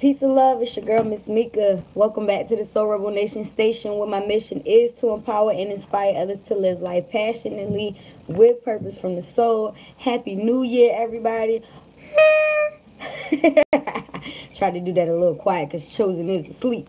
Peace and love. It's your girl, Miss Mika. Welcome back to the Soul Rebel Nation station, where my mission is to empower and inspire others to live life passionately with purpose from the soul. Happy New Year, everybody. Tried to do that a little quiet because Chosen is asleep.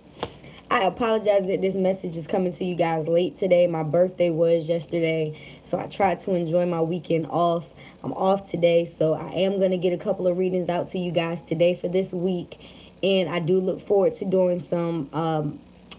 I apologize that this message is coming to you guys late today. My birthday was yesterday, so I tried to enjoy my weekend off. I'm off today, so I am going to get a couple of readings out to you guys today for this week. And I do look forward to doing some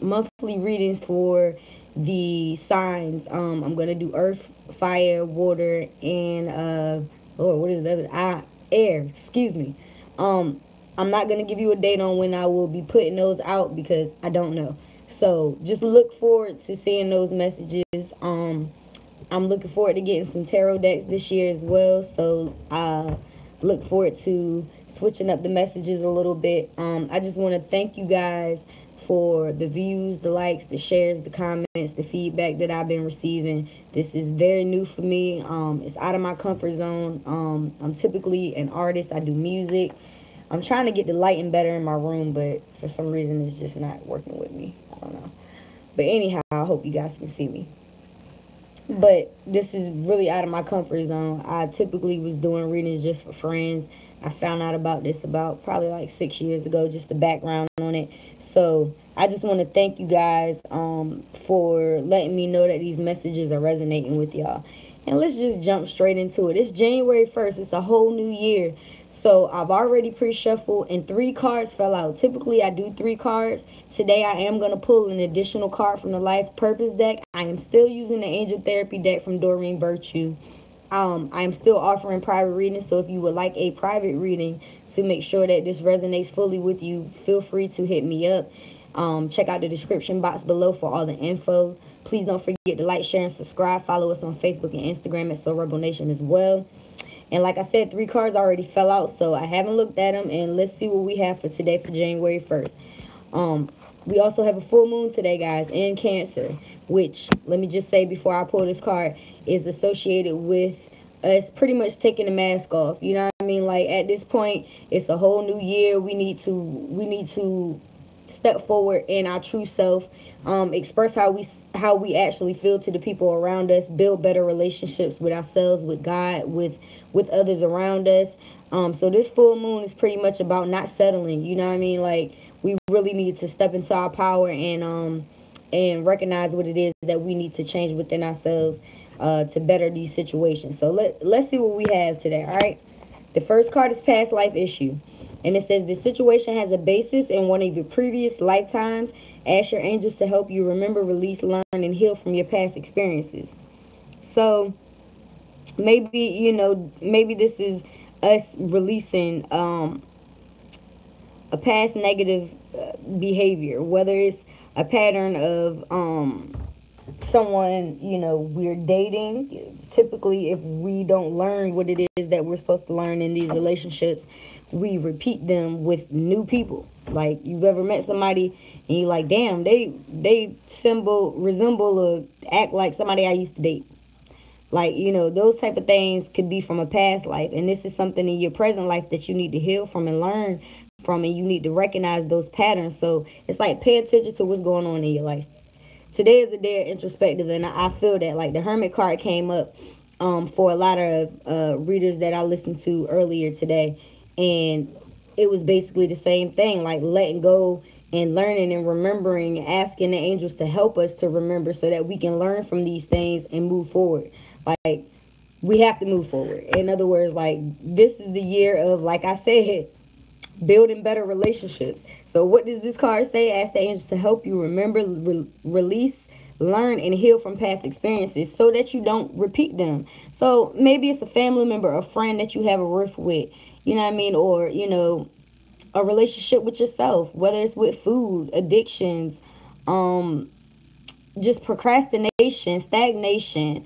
monthly readings for the signs. I'm going to do earth, fire, water, and, what is the other? Air, excuse me. I'm not going to give you a date on when I will be putting those out because I don't know. So just look forward to seeing those messages. I'm looking forward to getting some tarot decks this year as well. So look forward to switching up the messages a little bit. I just want to thank you guys for the views, the likes, the shares, the comments, the feedback that I've been receiving. This is very new for me. It's out of my comfort zone. I'm typically an artist. I do music. I'm trying to get the lighting better in my room, but for some reason it's just not working with me. I don't know. But anyhow, I hope you guys can see me. But this is really out of my comfort zone. I typically was doing readings just for friends. I found out about this about probably like 6 years ago, just the background on it. So I just want to thank you guys for letting me know that these messages are resonating with y'all. And let's just jump straight into it. It's January 1st. It's a whole new year. So I've already pre-shuffled and 3 cards fell out. Typically I do 3 cards. Today I am going to pull an additional card from the Life Purpose deck. I am still using the Angel Therapy deck from Doreen Virtue. I am still offering private readings, so if you would like a private reading to make sure that this resonates fully with you, feel free to hit me up. Check out the description box below for all the info. Please don't forget to like, share, and subscribe. Follow us on Facebook and Instagram at Soul Rebel Nation as well. And like I said, 3 cards already fell out, so I haven't looked at them. And let's see what we have for today for January 1st. We also have a full moon today, guys, in Cancer, which, let me just say before I pull this card, is associated with us pretty much taking the mask off. You know what I mean? Like, at this point, it's a whole new year. We need to step forward in our true self, express how we actually feel to the people around us, build better relationships with ourselves, with God, with others around us. So this full moon is pretty much about not settling. You know what I mean? Like, we really need to step into our power and recognize what it is that we need to change within ourselves to better these situations. So let's see what we have today. All right. The first card is past life issue. And it says the situation has a basis in one of your previous lifetimes. Ask your angels to help you remember, release, learn, and heal from your past experiences. So maybe, you know, maybe this is us releasing a past negative behavior, whether it's a pattern of someone, you know, we're dating. Typically, if we don't learn what it is that we're supposed to learn in these relationships, we repeat them with new people. Like, you've ever met somebody and you're like, damn, they resemble or act like somebody I used to date. Like, you know, those type of things could be from a past life. And this is something in your present life that you need to heal from and learn from, and you need to recognize those patterns. So it's like, pay attention to what's going on in your life. Today is a day of introspective, and I feel that, like, the Hermit card came up for a lot of readers that I listened to earlier today. And it was basically the same thing, like letting go and learning and remembering, asking the angels to help us to remember so that we can learn from these things and move forward. Like, we have to move forward. In other words, like, this is the year of, like I said, building better relationships. So what does this card say? Ask the angels to help you remember, release, learn, and heal from past experiences so that you don't repeat them. So maybe it's a family member, a friend that you have a rift with, you know what I mean? Or, you know, a relationship with yourself, whether it's with food, addictions, just procrastination, stagnation,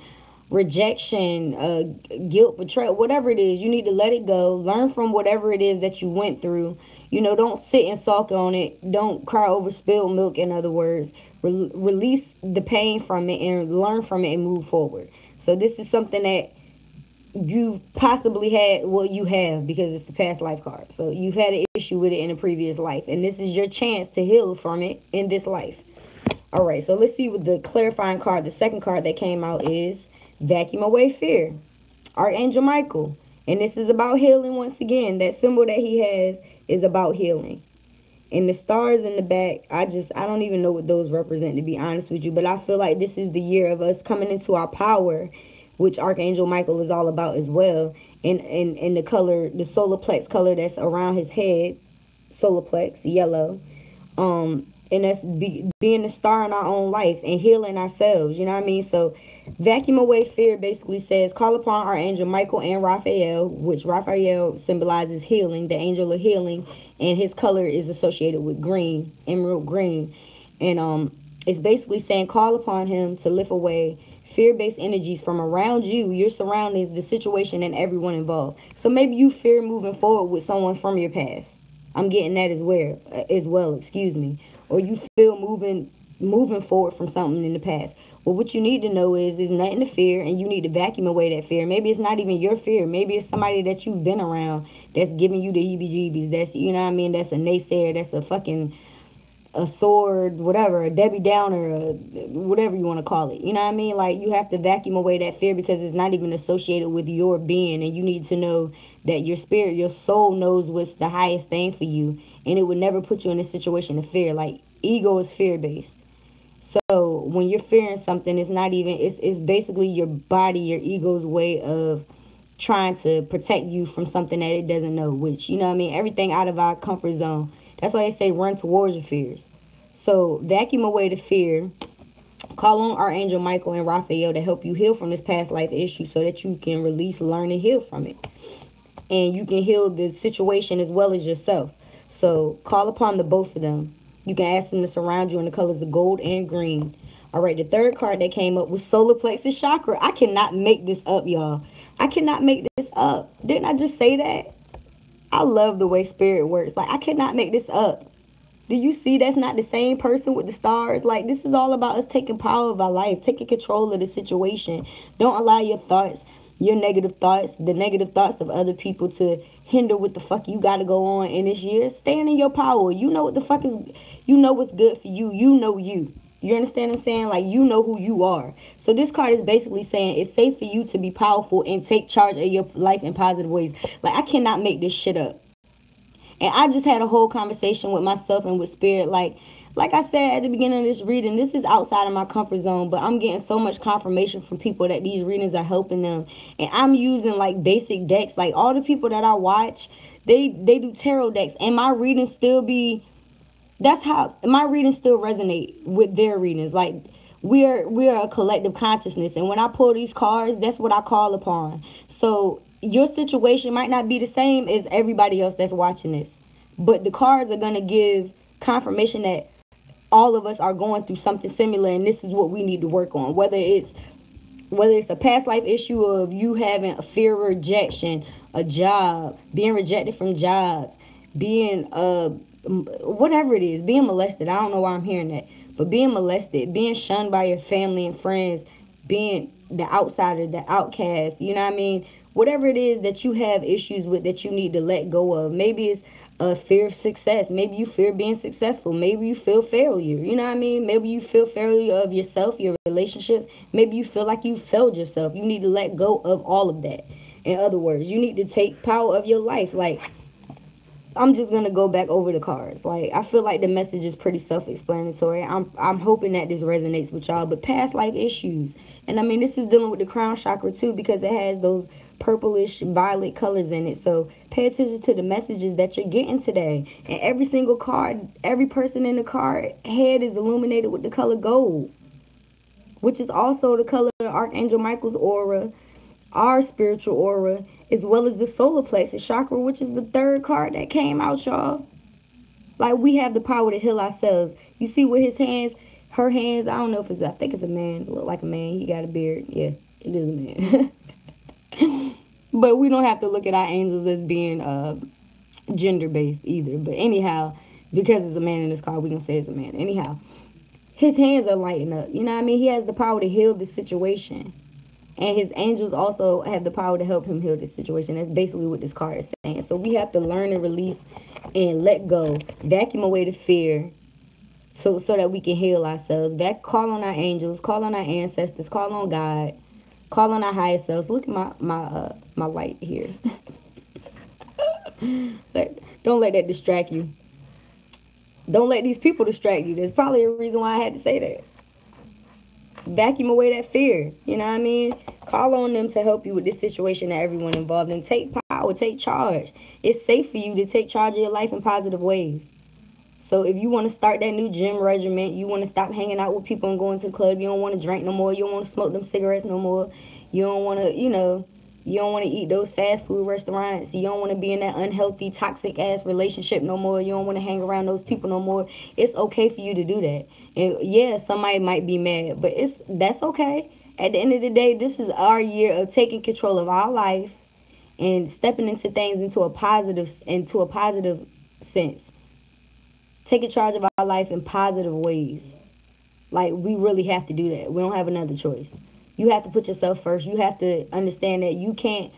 rejection, guilt, betrayal, whatever it is. You need to let it go. Learn from whatever it is that you went through. You know, don't sit and sulk on it. Don't cry over spilled milk, in other words. Release the pain from it and learn from it and move forward. So this is something that you've possibly had, well, you have, because it's the past life card. So you've had an issue with it in a previous life, and this is your chance to heal from it in this life. All right, so let's see what the clarifying card, the second card that came out, is Vacuum Away Fear. Archangel Michael. And this is about healing once again. That symbol that he has is about healing. And the stars in the back, I don't even know what those represent, to be honest with you. But I feel like this is the year of us coming into our power, which Archangel Michael is all about as well. And the color, the solar plex color that's around his head, solar plex, yellow. And that's being the star in our own life and healing ourselves, you know what I mean? So Vacuum Away Fear basically says, call upon Archangel Michael and Raphael, which Raphael symbolizes healing, the angel of healing, and his color is associated with green, emerald green. And it's basically saying, call upon him to lift away fear-based energies from around you, your surroundings, the situation, and everyone involved. So maybe you fear moving forward with someone from your past. I'm getting that as well, excuse me. Or you feel moving forward from something in the past. Well, what you need to know is there's nothing to fear, and you need to vacuum away that fear. Maybe it's not even your fear. Maybe it's somebody that you've been around that's giving you the heebie-jeebies. That's, you know what I mean, that's a naysayer, that's a sword, whatever, a Debbie Downer, whatever you want to call it. You know what I mean? Like, you have to vacuum away that fear because it's not even associated with your being, and you need to know that your spirit, your soul knows what's the highest thing for you, and it would never put you in a situation of fear. Like, ego is fear-based. So when you're fearing something, it's not even, it's basically your body, your ego's way of trying to protect you from something that it doesn't know, which, you know what I mean, everything out of our comfort zone. That's why they say run towards your fears. So vacuum away the fear. Call on Archangel Michael and Raphael to help you heal from this past life issue so that you can release, learn, and heal from it. And you can heal the situation as well as yourself. So call upon the both of them. You can ask them to surround you in the colors of gold and green. All right, the third card that came up was solar plexus chakra. I cannot make this up, y'all. I cannot make this up. Didn't I just say that? I love the way spirit works. Like, I cannot make this up. Do you see that's not the same person with the stars? Like, this is all about us taking power of our life, taking control of the situation. Don't allow your thoughts, your negative thoughts, the negative thoughts of other people to hinder what the fuck you got to go on in this year. Stand in your power. You know what the fuck is, you know what's good for you. You know you. You understand what I'm saying? Like, you know who you are. So this card is basically saying it's safe for you to be powerful and take charge of your life in positive ways. Like, I cannot make this shit up. And I just had a whole conversation with myself and with spirit. Like I said at the beginning of this reading, this is outside of my comfort zone, but I'm getting so much confirmation from people that these readings are helping them. And I'm using like basic decks. Like, all the people that I watch, they do tarot decks, and my readings still be, that's how my readings still resonate with their readings. Like, we are a collective consciousness, and when I pull these cards, that's what I call upon. So your situation might not be the same as everybody else that's watching this, but the cards are going to give confirmation that all of us are going through something similar, and this is what we need to work on. Whether it's a past life issue of you having a fear of rejection, a job, being rejected from jobs, being whatever it is, being molested. I don't know why I'm hearing that, but being molested, being shunned by your family and friends, being the outsider, the outcast, you know what I mean? Whatever it is that you have issues with that you need to let go of. Maybe it's a fear of success. Maybe you fear being successful. Maybe you feel failure. You know what I mean? Maybe you feel failure of yourself, your relationships. Maybe you feel like you failed yourself. You need to let go of all of that. In other words, you need to take power of your life. Like, I'm just going to go back over the cards. Like, I feel like the message is pretty self-explanatory. I'm hoping that this resonates with y'all. But past life issues. And I mean, this is dealing with the crown chakra too, because it has those purplish violet colors in it. So pay attention to the messages that you're getting today. And every single card, every person in the card head is illuminated with the color gold, which is also the color of Archangel Michael's aura, our spiritual aura, as well as the solar plexus chakra, which is the third card that came out, y'all. Like, we have the power to heal ourselves. You see with his hands, her hands, I don't know if it's, I think it's a man. It look like a man. He got a beard. Yeah, it is a man. But we don't have to look at our angels as being gender-based either. But anyhow, because it's a man in this card, we can say it's a man. Anyhow, his hands are lighting up. You know what I mean? He has the power to heal the situation. And his angels also have the power to help him heal this situation. That's basically what this card is saying. So we have to learn and release and let go. Vacuum away the fear so that we can heal ourselves. Call on our angels. Call on our ancestors. Call on God. Call on our higher selves. Look at my light here. Don't let that distract you. Don't let these people distract you. There's probably a reason why I had to say that. Vacuum away that fear. You know what I mean? Call on them to help you with this situation that everyone involved in. Take power. Take charge. It's safe for you to take charge of your life in positive ways. So if you want to start that new gym regimen, you want to stop hanging out with people and going to the club, you don't want to drink no more, you don't want to smoke them cigarettes no more, you don't want to, you don't want to eat those fast food restaurants, you don't want to be in that unhealthy, toxic-ass relationship no more, you don't want to hang around those people no more. It's okay for you to do that. And yeah, somebody might be mad, but that's okay. At the end of the day, this is our year of taking control of our life and stepping into things into a positive sense. Taking charge of our life in positive ways. Like, we really have to do that. We don't have another choice. You have to put yourself first. You have to understand that you can't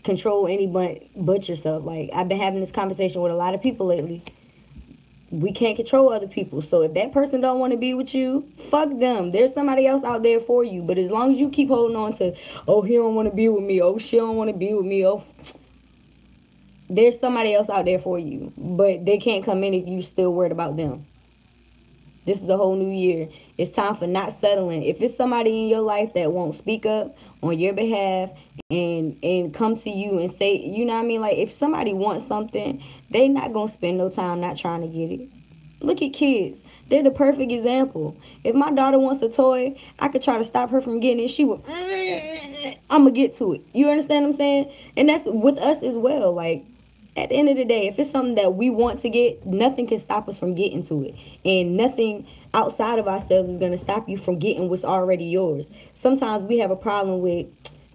control anybody but yourself. Like, I've been having this conversation with a lot of people lately. We can't control other people. So if that person don't want to be with you, fuck them. There's somebody else out there for you. But as long as you keep holding on to, oh, he don't want to be with me. Oh, she don't want to be with me. Oh, there's somebody else out there for you, but they can't come in if you're still worried about them. This is a whole new year. It's time for not settling. If it's somebody in your life that won't speak up on your behalf and come to you and say, you know what I mean? Like, if somebody wants something, they not going to spend no time not trying to get it. Look at kids. They're the perfect example. If my daughter wants a toy, I could try to stop her from getting it. She will, I'm going to get to it. You understand what I'm saying? And that's with us as well. Like, at the end of the day, if it's something that we want to get, nothing can stop us from getting to it. And nothing outside of ourselves is going to stop you from getting what's already yours. Sometimes we have a problem with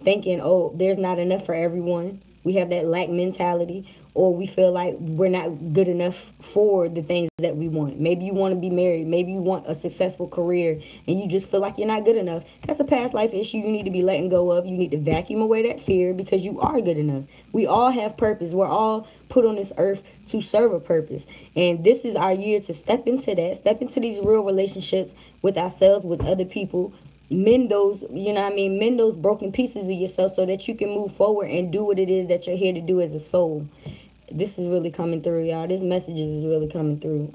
thinking, oh, there's not enough for everyone. We have that lack mentality. Or we feel like we're not good enough for the things that we want. Maybe you want to be married. Maybe you want a successful career and you just feel like you're not good enough. That's a past life issue you need to be letting go of. You need to vacuum away that fear because you are good enough. We all have purpose. We're all put on this earth to serve a purpose. And this is our year to step into that. Step into these real relationships with ourselves, with other people. Mend those, you know what I mean? Mend those broken pieces of yourself so that you can move forward and do what it is that you're here to do as a soul. This is really coming through, y'all. This message is really coming through.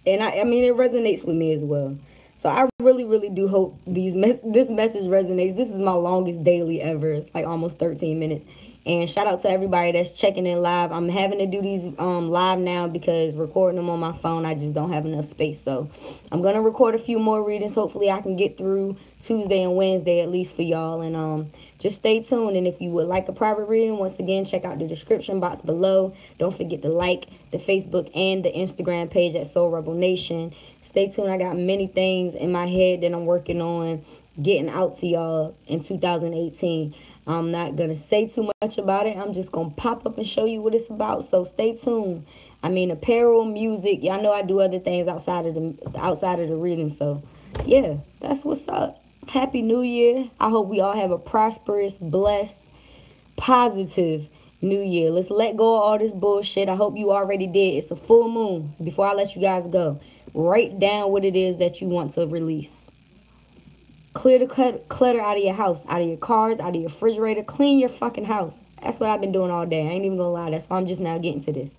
And I mean, it resonates with me as well. So I really, really do hope this message resonates. This is my longest daily ever. It's like almost 13 minutes. And shout out to everybody that's checking in live. I'm having to do these live now because recording them on my phone, I just don't have enough space. So I'm going to record a few more readings. Hopefully I can get through Tuesday and Wednesday at least for y'all. And just stay tuned. And if you would like a private reading, once again, check out the description box below. Don't forget to like the Facebook and the Instagram page at Soul Rebel Nation. Stay tuned. I got many things in my head that I'm working on getting out to y'all in 2018. I'm not going to say too much about it. I'm just going to pop up and show you what it's about. So stay tuned. I mean, apparel, music. Y'all know I do other things outside of the reading. So, yeah, that's what's up. Happy New Year. I hope we all have a prosperous, blessed, positive New Year. Let's let go of all this bullshit. I hope you already did. It's a full moon. Before I let you guys go, write down what it is that you want to release. Clear the clutter out of your house, out of your cars, out of your refrigerator. Clean your fucking house. That's what I've been doing all day. I ain't even gonna lie. That's why I'm just now getting to this.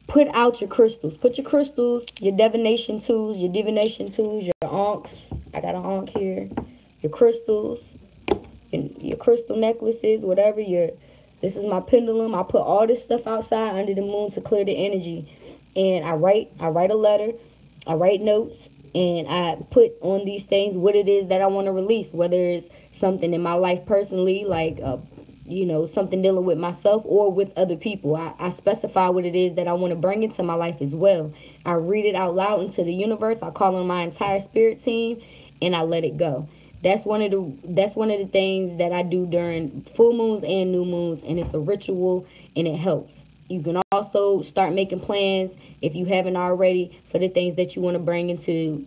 Put out your crystals. Put your crystals, your divination tools, your ankhs. I got an ankh here. Your crystals, your crystal necklaces, whatever. This is my pendulum. I put all this stuff outside under the moon to clear the energy. And I write a letter. I write notes. And I put on these things what it is that I want to release, whether it's something in my life personally, like, something dealing with myself or with other people. I specify what it is that I want to bring into my life as well. I read it out loud into the universe. I call on my entire spirit team and I let it go. That's one of the things that I do during full moons and new moons. And it's a ritual and it helps. You can also start making plans, if you haven't already, for the things that you want to bring into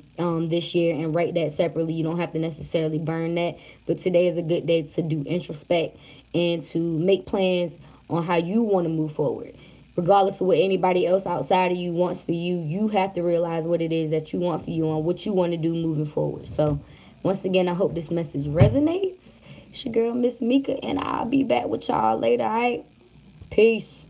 this year, and write that separately. You don't have to necessarily burn that, but today is a good day to do introspect and to make plans on how you want to move forward. Regardless of what anybody else outside of you wants for you, you have to realize what it is that you want for you and what you want to do moving forward. So, once again, I hope this message resonates. It's your girl, Miss Mika, and I'll be back with y'all later, all right? Peace.